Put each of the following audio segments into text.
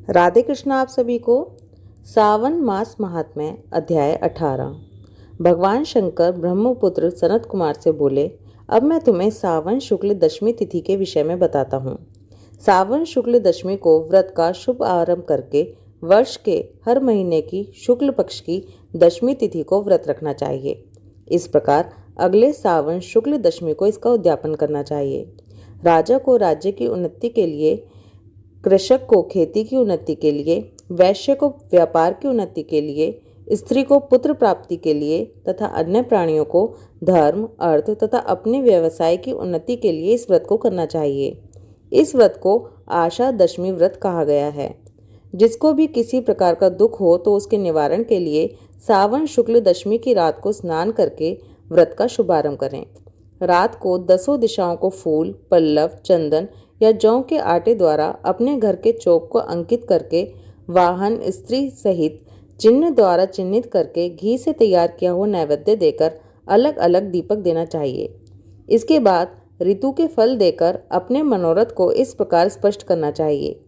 राधे कृष्ण आप सभी को। सावन मास महात्म्य अध्याय 18। भगवान शंकर ब्रह्मपुत्र सनत कुमार से बोले, अब मैं तुम्हें सावन शुक्ल दशमी तिथि के विषय में बताता हूँ। सावन शुक्ल दशमी को व्रत का शुभ आरंभ करके वर्ष के हर महीने की शुक्ल पक्ष की दशमी तिथि को व्रत रखना चाहिए। इस प्रकार अगले सावन शुक्ल दशमी को इसका उद्यापन करना चाहिए। राजा को राज्य की उन्नति के लिए, कृषक को खेती की उन्नति के लिए, वैश्य को व्यापार की उन्नति के लिए, स्त्री को पुत्र प्राप्ति के लिए तथा अन्य प्राणियों को धर्म, अर्थ तथा अपने व्यवसाय की उन्नति के लिए इस व्रत को करना चाहिए। इस व्रत को आशा दशमी व्रत कहा गया है। जिसको भी किसी प्रकार का दुख हो तो उसके निवारण के लिए सावन शुक्ल दशमी की रात को स्नान करके व्रत का शुभारंभ करें। रात को 10 दिशाओं को फूल, पल्लव, चंदन या जौ के आटे द्वारा अपने घर के चौक को अंकित करके वाहन, स्त्री सहित चिन्ह द्वारा चिन्हित करके घी से तैयार किया हुआ नैवेद्य देकर अलग अलग दीपक देना चाहिए। इसके बाद ऋतु के फल देकर अपने मनोरथ को इस प्रकार स्पष्ट करना चाहिए,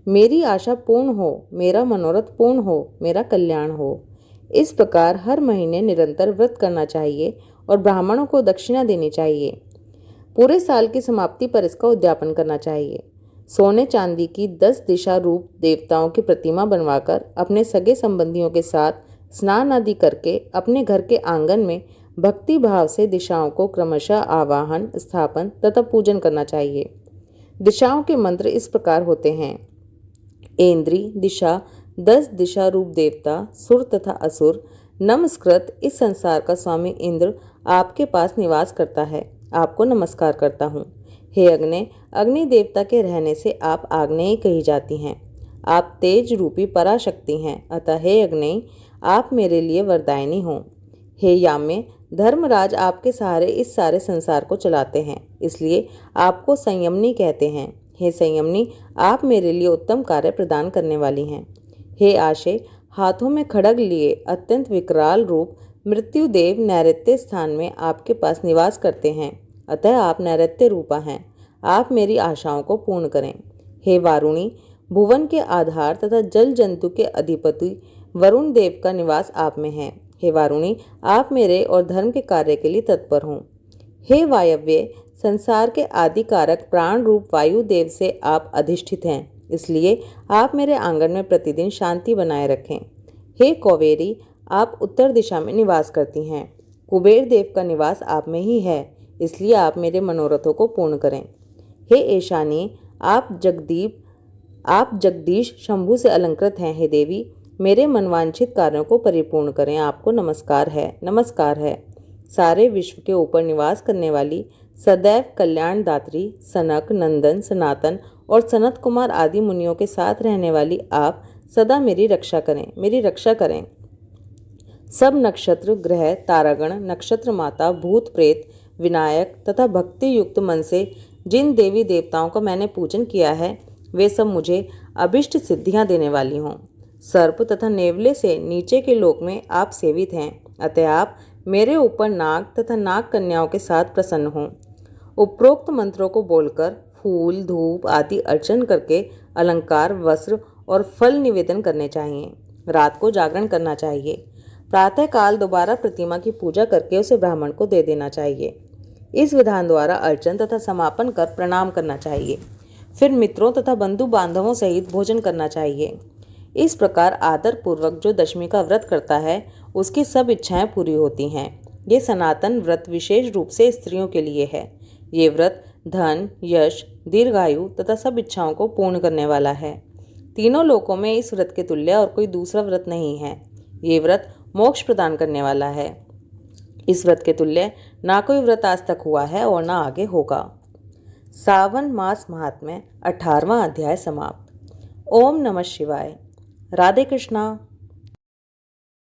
मेरी आशा पूर्ण हो, मेरा मनोरथ पूर्ण हो, मेरा कल्याण हो। इस प्रकार हर महीने निरंतर व्रत करना चाहिए और ब्राह्मणों को दक्षिणा देनी चाहिए। पूरे साल की समाप्ति पर इसका उद्यापन करना चाहिए। सोने चांदी की 10 दिशा रूप देवताओं की प्रतिमा बनवाकर अपने सगे संबंधियों के साथ स्नान आदि करके अपने घर के आंगन में भक्ति भाव से दिशाओं को क्रमशः आवाहन, स्थापन तथा पूजन करना चाहिए। दिशाओं के मंत्र इस प्रकार होते हैं। ऐन्द्री दिशा 10 दिशा रूप देवता, सुर तथा असुर। नमस्कृत, इस संसार का स्वामी इंद्र आपके पास निवास करता है, आपको नमस्कार करता हूँ। हे अग्नि, अग्नि देवता के रहने से आप आग्नेयी कही जाती हैं। आप तेज रूपी पराशक्ति हैं, अतः हे अग्नि, आप मेरे लिए वरदायिनी हो। हे याम्य, धर्मराज आपके सहारे इस सारे संसार को चलाते हैं, इसलिए आपको संयमनी कहते हैं। हे संयमनी, आप मेरे लिए उत्तम कार्य प्रदान करने वाली हैं। हे आशे, हाथों में खड्ग लिए अत्यंत विकराल रूप मृत्युदेव नैऋत्य स्थान में आपके पास निवास करते हैं, अतः आप नैऋत्य रूपा हैं। आप मेरी आशाओं को पूर्ण करें। हे वारुणी, भुवन के आधार तथा जल जंतु के अधिपति वरुण देव का निवास आप में है। हे वारुणी, आप मेरे और धर्म के कार्य के लिए तत्पर हों। हे वायव्य, संसार के आदि कारक प्राण रूप वायु देव से आप अधिष्ठित हैं, इसलिए आप मेरे आंगन में प्रतिदिन शांति बनाए रखें। हे कौवेरी, आप उत्तर दिशा में निवास करती हैं। कुबेर देव का निवास आप में ही है, इसलिए आप मेरे मनोरथों को पूर्ण करें। हे ईशानी, आप जगदीश शंभु से अलंकृत हैं। हे देवी, मेरे मनवांछित कार्यों को परिपूर्ण करें। आपको नमस्कार है, नमस्कार है। सारे विश्व के ऊपर निवास करने वाली सदैव कल्याणदात्री, सनक, नंदन, सनातन और सनत कुमार आदि मुनियों के साथ रहने वाली आप सदा मेरी रक्षा करें, मेरी रक्षा करें। सब नक्षत्र, ग्रह, तारागण, नक्षत्र माता, भूत प्रेत, विनायक तथा भक्ति युक्त मन से जिन देवी देवताओं का मैंने पूजन किया है, वे सब मुझे अभिष्ट सिद्धियां देने वाली हों। सर्प तथा नेवले से नीचे के लोक में आप सेवित हैं, अतः आप मेरे ऊपर नाग तथा नाग कन्याओं के साथ प्रसन्न हों। उपरोक्त मंत्रों को बोलकर फूल, धूप आदि अर्चन करके अलंकार, वस्त्र और फल निवेदन करने चाहिए। रात को जागरण करना चाहिए। प्रातः काल दोबारा प्रतिमा की पूजा करके उसे ब्राह्मण को दे देना चाहिए। इस विधान द्वारा अर्चन तथा समापन कर प्रणाम करना चाहिए। फिर मित्रों तथा बंधु बांधवों सहित भोजन करना चाहिए। इस प्रकार आदर पूर्वक जो दशमी का व्रत करता है, उसकी सब इच्छाएं पूरी होती हैं। ये सनातन व्रत विशेष रूप से स्त्रियों के लिए है। ये व्रत धन, यश, दीर्घायु तथा सब इच्छाओं को पूर्ण करने वाला है। तीनों लोकों में इस व्रत के तुल्य और कोई दूसरा व्रत नहीं है। ये व्रत मोक्ष प्रदान करने वाला है। इस व्रत के तुल्य ना कोई व्रत आज तक हुआ है और ना आगे होगा। सावन मास महात्म्य 18वां अध्याय समाप्त। ओम नमः शिवाय। राधे कृष्णा।